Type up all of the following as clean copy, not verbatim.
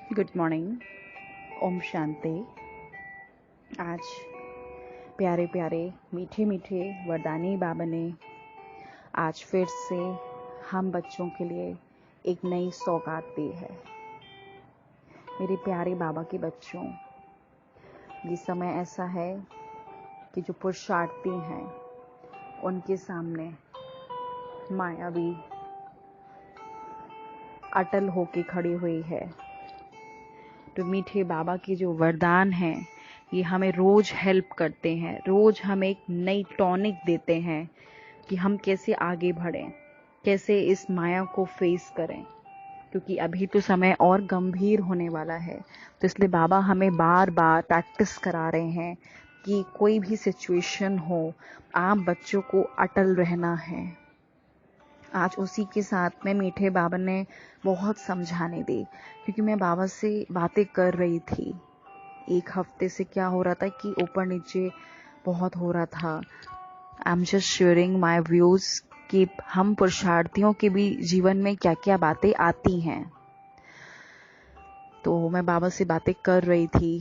Good morning. Om Shanti. आज प्यारे प्यारे मीठे मीठे वरदानी बाबा ने आज फिर से हम बच्चों के लिए एक नई सौगात दी है। मेरे प्यारे बाबा के बच्चों, ये समय ऐसा है कि जो पुरुषार्थी हैं उनके सामने माया भी अटल होके खड़ी हुई है। तो मीठे बाबा के जो वरदान हैं ये हमें रोज हेल्प करते हैं, रोज हमें एक नई टॉनिक देते हैं कि हम कैसे आगे बढ़ें, कैसे इस माया को फेस करें, क्योंकि अभी तो समय और गंभीर होने वाला है। तो इसलिए बाबा हमें बार बार प्रैक्टिस करा रहे हैं कि कोई भी सिचुएशन हो, आप बच्चों को अटल रहना है। आज उसी के साथ में मीठे बाबा ने बहुत समझाने दी, क्योंकि मैं बाबा से बातें कर रही थी। एक हफ्ते से क्या हो रहा था कि ऊपर नीचे बहुत हो रहा था। I am just sharing my views कि हम पुरुषार्थियों के भी जीवन में क्या क्या बातें आती हैं। तो मैं बाबा से बातें कर रही थी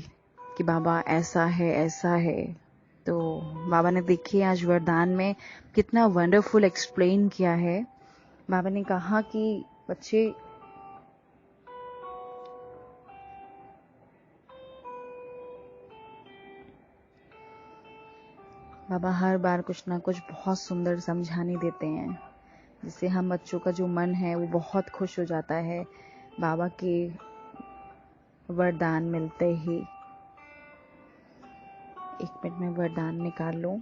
कि बाबा ऐसा है ऐसा है। तो बाबा ने देखिए आज वरदान में कितना वंडरफुल एक्सप्लेन किया है। बाबा ने कहा कि बच्चे, बाबा हर बार कुछ ना कुछ बहुत सुंदर समझाने देते हैं, जिससे हम बच्चों का जो मन है वो बहुत खुश हो जाता है बाबा के वरदान मिलते ही। एक मिनट में वरदान निकाल लूं।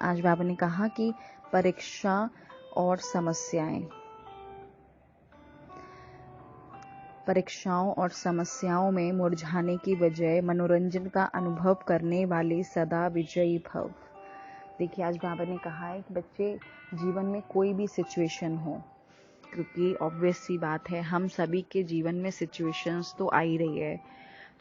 आज बाबा ने कहा कि परीक्षा और परीक्षाओं और समस्याओं में मुरझाने की बजाय मनोरंजन का अनुभव करने वाले सदा विजयी भव। देखिए आज बाबा ने कहा है कि बच्चे, जीवन में कोई भी सिचुएशन हो, क्योंकि ऑब्वियस सी बात है हम सभी के जीवन में सिचुएशंस तो आ ही रही है,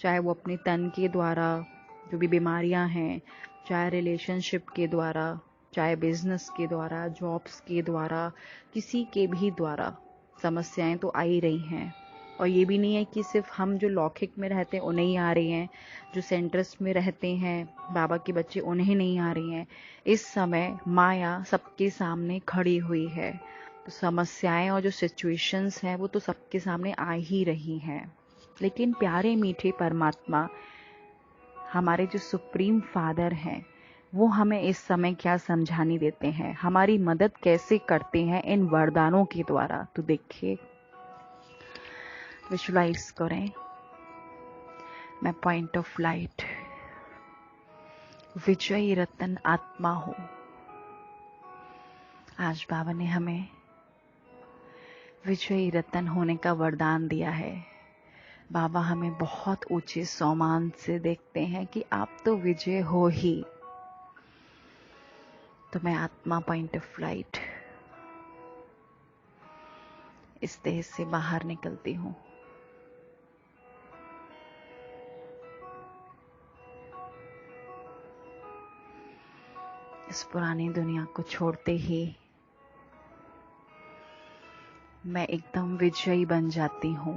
चाहे वो अपने तन के द्वारा जो भी बीमारियां हैं, चाहे रिलेशनशिप के द्वारा, चाहे बिजनेस के द्वारा, जॉब्स के द्वारा, किसी के भी द्वारा समस्याएं तो आ ही रही हैं। और ये भी नहीं है कि सिर्फ हम जो लौकिक में रहते हैं उन्हें ही आ रही हैं, जो सेंटर्स में रहते हैं बाबा के बच्चे उन्हें नहीं आ रही हैं। इस समय माया सबके सामने खड़ी हुई है, तो समस्याएं और जो सिचुएशंस हैं वो तो सबके सामने आ ही रही हैं। लेकिन प्यारे मीठे परमात्मा, हमारे जो सुप्रीम फादर हैं, वो हमें इस समय क्या समझाने देते हैं, हमारी मदद कैसे करते हैं इन वरदानों के द्वारा। तो देखिए, विजुलाइज करें, मैं पॉइंट ऑफ लाइट विजयी रतन आत्मा हूं। आज बाबा ने हमें विजयी रतन होने का वरदान दिया है। बाबा हमें बहुत ऊंचे सम्मान से देखते हैं कि आप तो विजय हो ही। तो मैं आत्मा पॉइंट ऑफ लाइट इस देह से बाहर निकलती हूं। इस पुरानी दुनिया को छोड़ते ही मैं एकदम विजयी बन जाती हूं।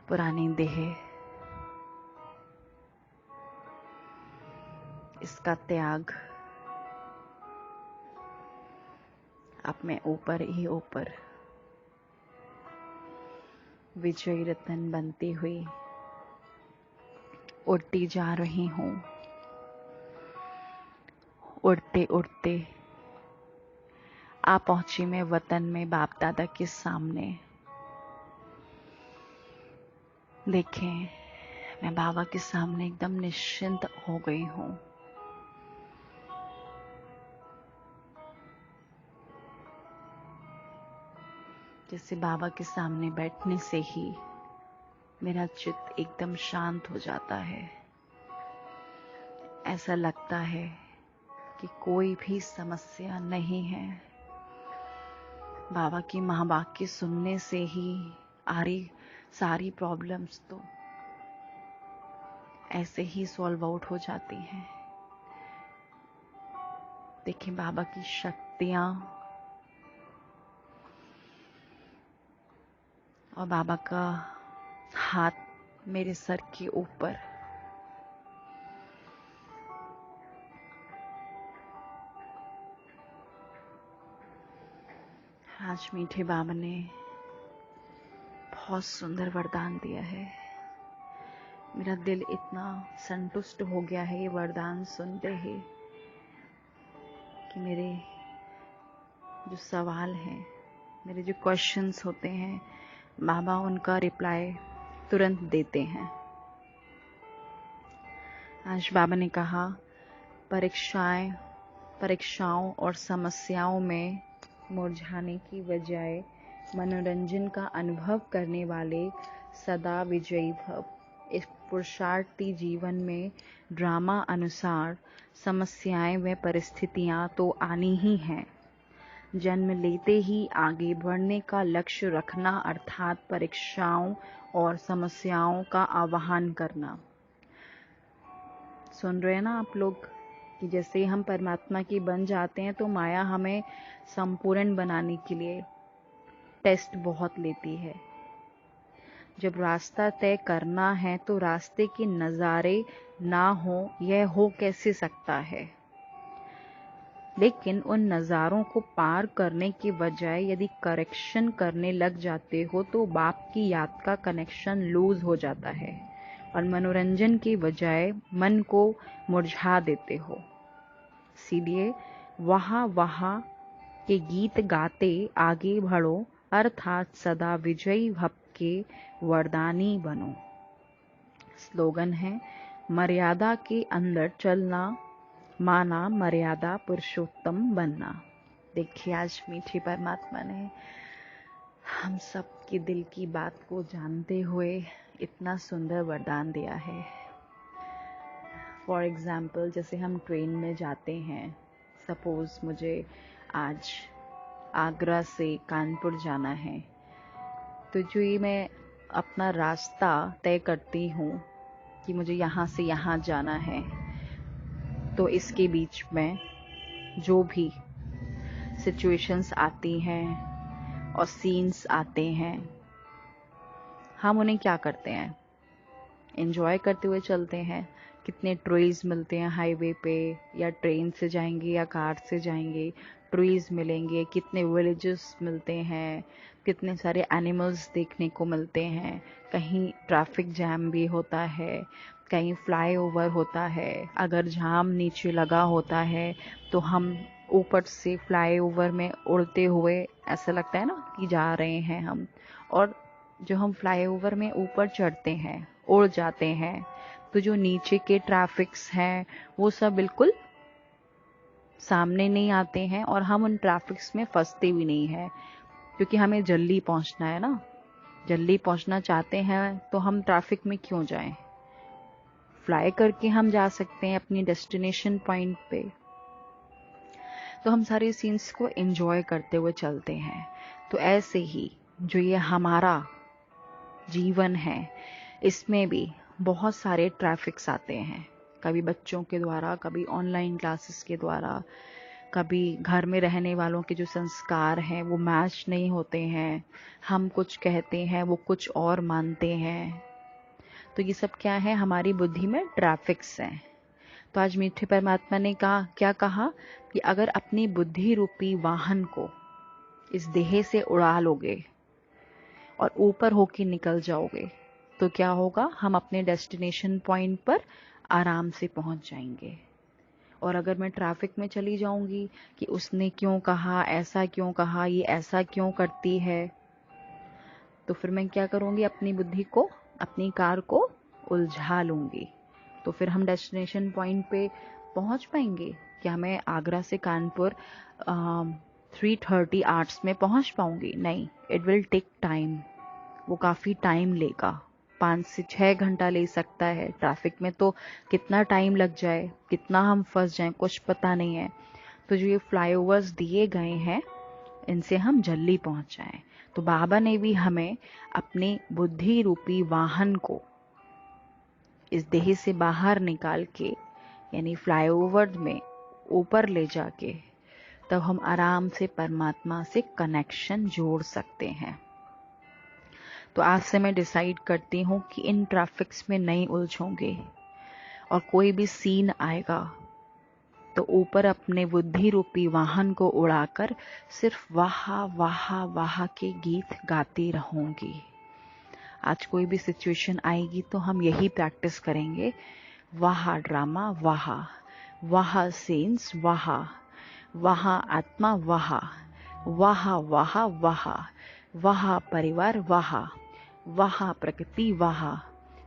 पुरानी देह, इसका त्याग, अब मैं ऊपर ही ऊपर विजयी रतन बनती हुई उड़ती जा रही हूं। उड़ते उड़ते आ पहुंची मैं वतन में बाप दादा के सामने। देखें, मैं बाबा के सामने एकदम निश्चिंत हो गई हूं। जैसे बाबा के सामने बैठने से ही मेरा चित्त एकदम शांत हो जाता है। ऐसा लगता है कि कोई भी समस्या नहीं है। बाबा की महावाक्य सुनने से ही सारी प्रॉब्लम्स तो ऐसे ही सॉल्व आउट हो जाती हैं। देखें बाबा की शक्तियां और बाबा का हाथ मेरे सर के ऊपर। आज मीठे बाबा ने बहुत सुंदर वरदान दिया है। मेरा दिल इतना संतुष्ट हो गया है ये वरदान सुनते ही कि मेरे जो सवाल हैं, मेरे जो क्वेश्चंस होते हैं, बाबा उनका रिप्लाई तुरंत देते हैं। आज बाबा ने कहा परीक्षाओं और समस्याओं में मुरझाने की बजाय मनोरंजन का अनुभव करने वाले सदा विजयी भव। इस पुरुषार्थी जीवन में ड्रामा अनुसार समस्याएं व परिस्थितियां तो आनी ही हैं। जन्म लेते ही आगे बढ़ने का लक्ष्य रखना अर्थात परीक्षाओं और समस्याओं का आवाहन करना। सुन रहे हैं ना आप लोग कि जैसे हम परमात्मा की बन जाते हैं तो माया हमें संपूर्ण बनाने के लिए टेस्ट बहुत लेती है। जब रास्ता तय करना है तो रास्ते के नज़ारे ना हो, यह हो कैसे सकता है। लेकिन उन नज़ारों को पार करने के बजाय यदि करेक्शन करने लग जाते हो तो बाप की याद का कनेक्शन लूज हो जाता है और मनोरंजन के बजाय मन को मुरझा देते हो। इसीलिए वहाँ के गीत गाते आगे बढ़ो अर्थात सदा विजयी भव के वरदानी बनो। स्लोगन है मर्यादा के अंदर चलना, माना मर्यादा पुरुषोत्तम बनना। देखिए आज मीठे परमात्मा ने हम सब के दिल की बात को जानते हुए इतना सुंदर वरदान दिया है। फॉर एग्जाम्पल जैसे हम ट्रेन में जाते हैं, सपोज मुझे आज आगरा से कानपुर जाना है, तो जो ये मैं अपना रास्ता तय करती हूँ कि मुझे यहाँ से यहाँ जाना है, तो इसके बीच में जो भी सिचुएशंस आती हैं और सीन्स आते हैं, हम उन्हें क्या करते हैं, एंजॉय करते हुए चलते हैं। कितने ट्रीज मिलते हैं हाईवे पे, या ट्रेन से जाएंगे या कार से जाएंगे, ट्रीज मिलेंगे, कितने विलेजेस मिलते हैं, कितने सारे एनिमल्स देखने को मिलते हैं। कहीं ट्रैफिक जैम भी होता है, कहीं फ्लाईओवर होता है। अगर जाम नीचे लगा होता है तो हम ऊपर से फ्लाईओवर में उड़ते हुए ऐसा लगता है ना कि जा रहे हैं हम। और जो हम फ्लाईओवर में ऊपर चढ़ते हैं, उड़ जाते हैं, तो जो नीचे के ट्रैफिक्स हैं वो सब बिल्कुल सामने नहीं आते हैं और हम उन ट्रैफिक्स में फंसते भी नहीं हैं, क्योंकि हमें जल्दी पहुंचना है ना। जल्दी पहुंचना चाहते हैं तो हम ट्रैफिक में क्यों जाएं। फ्लाई करके हम जा सकते हैं अपनी डेस्टिनेशन पॉइंट पे। तो हम सारे सीन्स को एंजॉय करते हुए चलते हैं। तो ऐसे ही जो ये हमारा जीवन है, इसमें भी बहुत सारे ट्रैफिक्स आते हैं। कभी बच्चों के द्वारा, कभी ऑनलाइन क्लासेस के द्वारा, कभी घर में रहने वालों के जो संस्कार हैं वो मैच नहीं होते हैं। हम कुछ कहते हैं, वो कुछ और मानते हैं। तो ये सब क्या है, हमारी बुद्धि में ट्रैफिक्स हैं। तो आज मीठे परमात्मा ने क्या कहा कि अगर अपनी बुद्धि रूपी वाहन को इस देह से उड़ा लोगे और ऊपर होके निकल जाओगे तो क्या होगा, हम अपने डेस्टिनेशन पॉइंट पर आराम से पहुंच जाएंगे। और अगर मैं ट्रैफिक में चली जाऊंगी कि उसने क्यों कहा, ऐसा क्यों कहा, ये ऐसा क्यों करती है, तो फिर मैं क्या करूंगी, अपनी बुद्धि को, अपनी कार को उलझा लूंगी। तो फिर हम डेस्टिनेशन पॉइंट पे पहुंच पाएंगे क्या? मैं आगरा से कानपुर 3:30 आवर्स में पहुंच पाऊंगी? नहीं, इट विल टेक टाइम। वो काफ़ी टाइम लेगा, 5 से 6 घंटा ले सकता है। ट्रैफिक में तो कितना टाइम लग जाए, कितना हम फंस जाएं, कुछ पता नहीं है। तो जो ये फ्लाईओवर्स दिए गए हैं, इनसे हम जल्दी पहुंच जाएं। तो बाबा ने भी हमें अपने बुद्धि रूपी वाहन को इस देह से बाहर निकाल के, यानी फ्लाईओवर में ऊपर ले जाके, तब हम आराम से परमात्मा से कनेक्शन जोड़ सकते हैं। तो आज से मैं डिसाइड करती हूँ कि इन ट्रैफिक्स में नहीं उलझूंगी, और कोई भी सीन आएगा तो ऊपर अपने बुद्धि रूपी वाहन को उड़ाकर सिर्फ वाह वाह वाह के गीत गाती रहूंगी। आज कोई भी सिचुएशन आएगी तो हम यही प्रैक्टिस करेंगे। वाह ड्रामा वाह, वाह सीन्स वाह, वाह आत्मा वाह, वाह वाह वाह, वाह परिवार वाह, वाह प्रकृति वाह,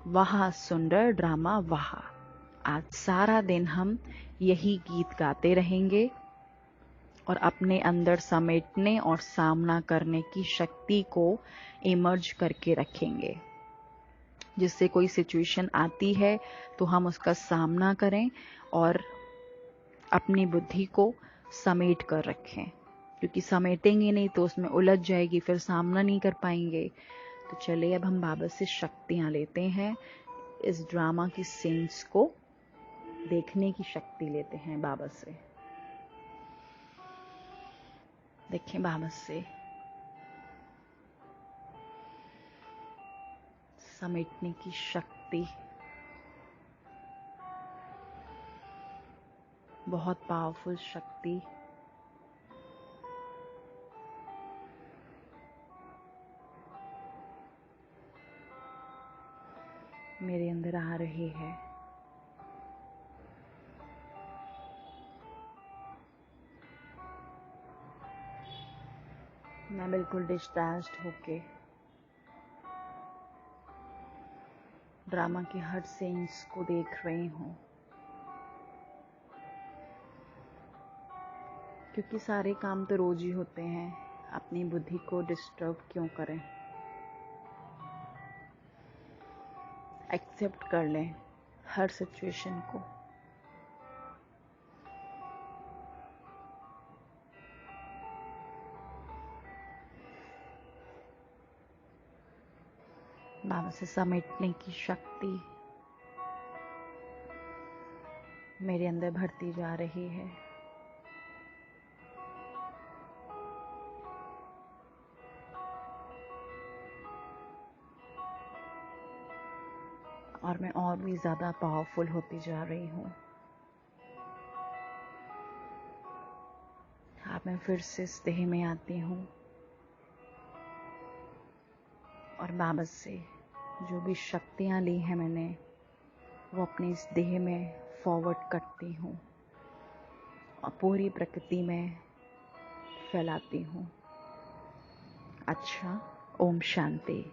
वाह सुंदर ड्रामा वाह। आज सारा दिन हम यही गीत गाते रहेंगे और अपने अंदर समेटने और सामना करने की शक्ति को इमर्ज करके रखेंगे, जिससे कोई सिचुएशन आती है तो हम उसका सामना करें और अपनी बुद्धि को समेट कर रखें, क्योंकि समेटेंगे नहीं तो उसमें उलझ जाएगी, फिर सामना नहीं कर पाएंगे। तो चलिए अब हम बाबा से शक्तियाँ लेते हैं, इस ड्रामा की सीन्स को देखने की शक्ति लेते हैं बाबा से। देखें बाबा से समेटने की शक्ति, बहुत पावरफुल शक्ति। मेरे अंदर आ रही है। मैं बिल्कुल डिस्टैच्ड होके ड्रामा के हर सीन्स को देख रही हूँ, क्योंकि सारे काम तो रोज ही होते हैं, अपनी बुद्धि को डिस्टर्ब क्यों करें। एक्सेप्ट कर लें हर सिचुएशन को। बाबा से समेटने की शक्ति मेरे अंदर भरती जा रही है। और मैं और भी ज़्यादा पावरफुल होती जा रही हूँ। अब मैं फिर से इस देह में आती हूँ और बाबा से जो भी शक्तियाँ ली हैं मैंने, वो अपनी इस देह में फॉरवर्ड करती हूँ और पूरी प्रकृति में फैलाती हूँ। अच्छा, ओम शांति।